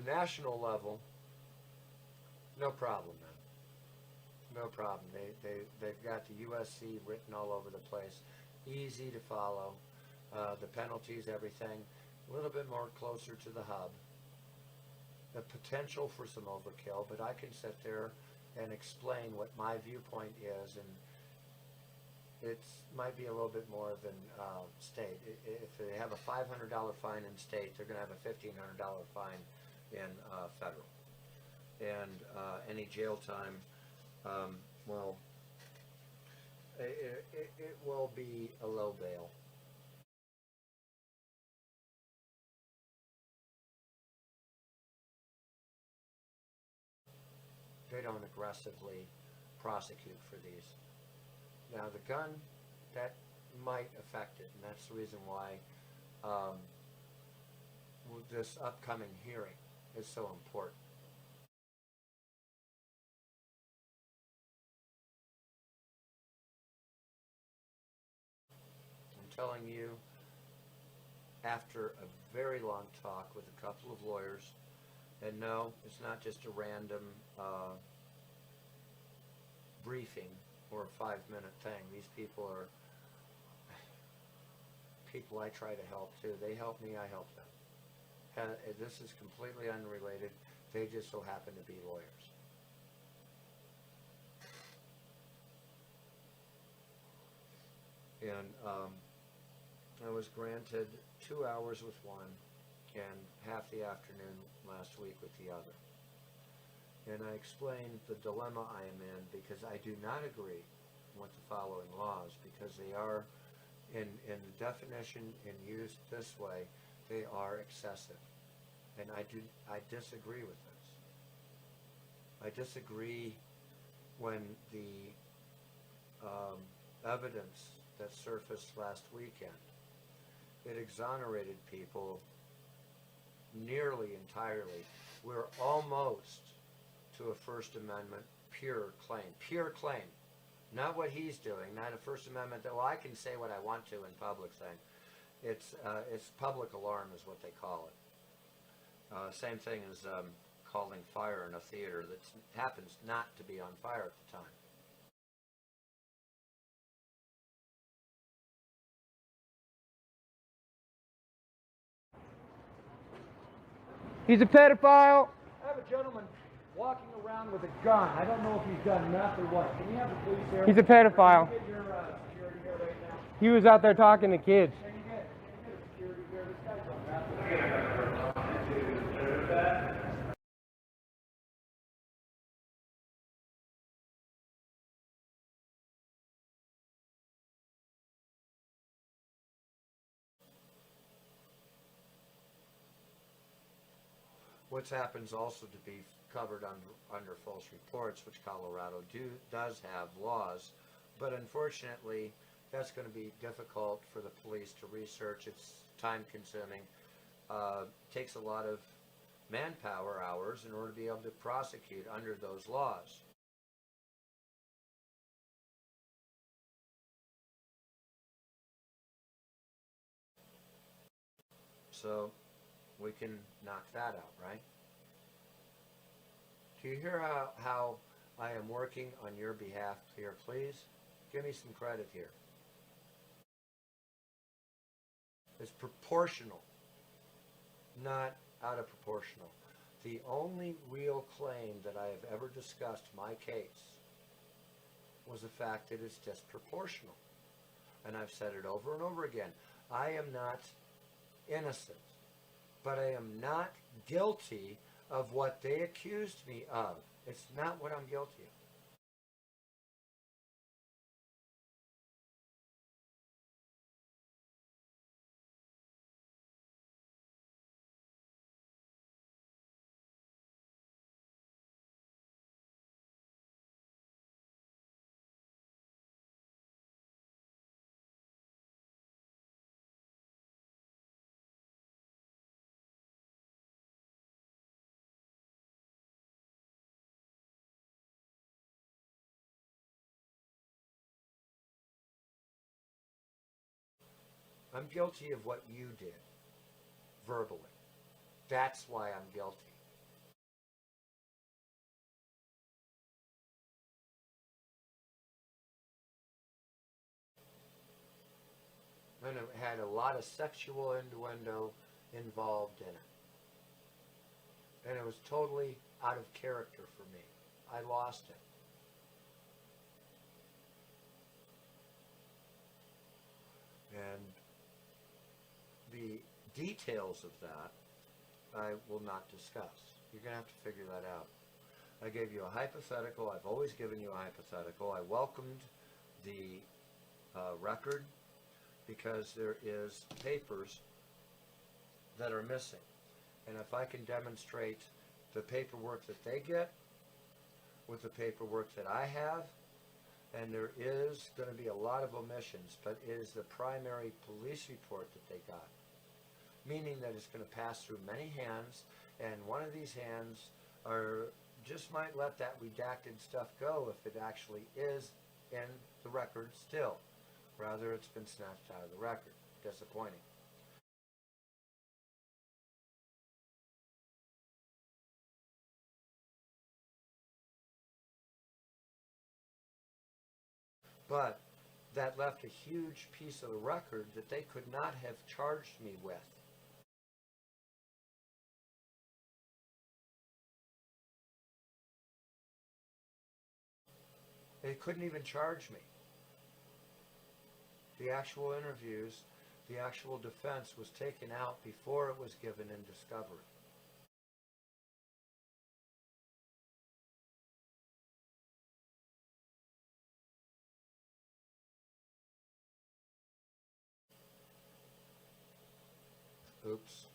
national level, no problem, man. No problem. They've got the USC written all over the place. Easy to follow. The penalties, everything. A little bit more closer to the hub. The potential for some overkill, but I can sit there and explain what my viewpoint is, and it might be a little bit more than state. If they have a $500 fine in state, they're going to have a $1,500 fine in federal. And any jail time, well, it will be a low bail. They don't aggressively prosecute for these. Now the gun, that might affect it, and that's the reason why this upcoming hearing is so important. I'm telling you, after a very long talk with a couple of lawyers, and no, it's not just a random briefing or a 5-minute thing. These people are people I try to help too. They help me, I help them. This is completely unrelated. They just so happen to be lawyers. And I was granted 2 hours with one and half the afternoon last week with the other. And I explained the dilemma I am in because I do not agree with the following laws because they are, in definition and used this way, they are excessive. And I disagree with this. I disagree when the evidence that surfaced last weekend, it exonerated people nearly entirely. We're almost to a First Amendment pure claim, not what he's doing, not a First Amendment that, well, I can say what I want to in public thing. It's public alarm is what they call it. Same thing as calling fire in a theater that happens not to be on fire at the time. He's a pedophile. I have a gentleman walking around with a gun. I don't know if he's done meth or what. Can you have the police here? He's a pedophile. Can you get your security here right now? He was out there talking to kids. Can you get a security here? This guy's on meth. What happens also to be covered under false reports, which Colorado does have laws, but unfortunately that's going to be difficult for the police to research. It's time consuming. Takes a lot of manpower hours in order to be able to prosecute under those laws. So we can knock that out, right? Do you hear how I am working on your behalf here? Please give me some credit here. It's proportional, not out of proportional. The only real claim that I have ever discussed my case was the fact that it's disproportional. And I've said it over and over again. I am not innocent, but I am not guilty of what they accused me of. It's not what I'm guilty of. I'm guilty of what you did, verbally. That's why I'm guilty. And it had a lot of sexual innuendo involved in it. And it was totally out of character for me. I lost it. And the details of that I will not discuss. You're going to have to figure that out. I gave you a hypothetical. I've always given you a hypothetical. I welcomed the record because there is papers that are missing. And if I can demonstrate the paperwork that they get with the paperwork that I have, and there is going to be a lot of omissions, but it is the primary police report that they got, meaning that it's going to pass through many hands, and one of these hands just might let that redacted stuff go if it actually is in the record still. Rather, it's been snatched out of the record. Disappointing. But that left a huge piece of the record that they could not have charged me with. They couldn't even charge me. The actual interviews, the actual defense was taken out before it was given in discovery. Oops.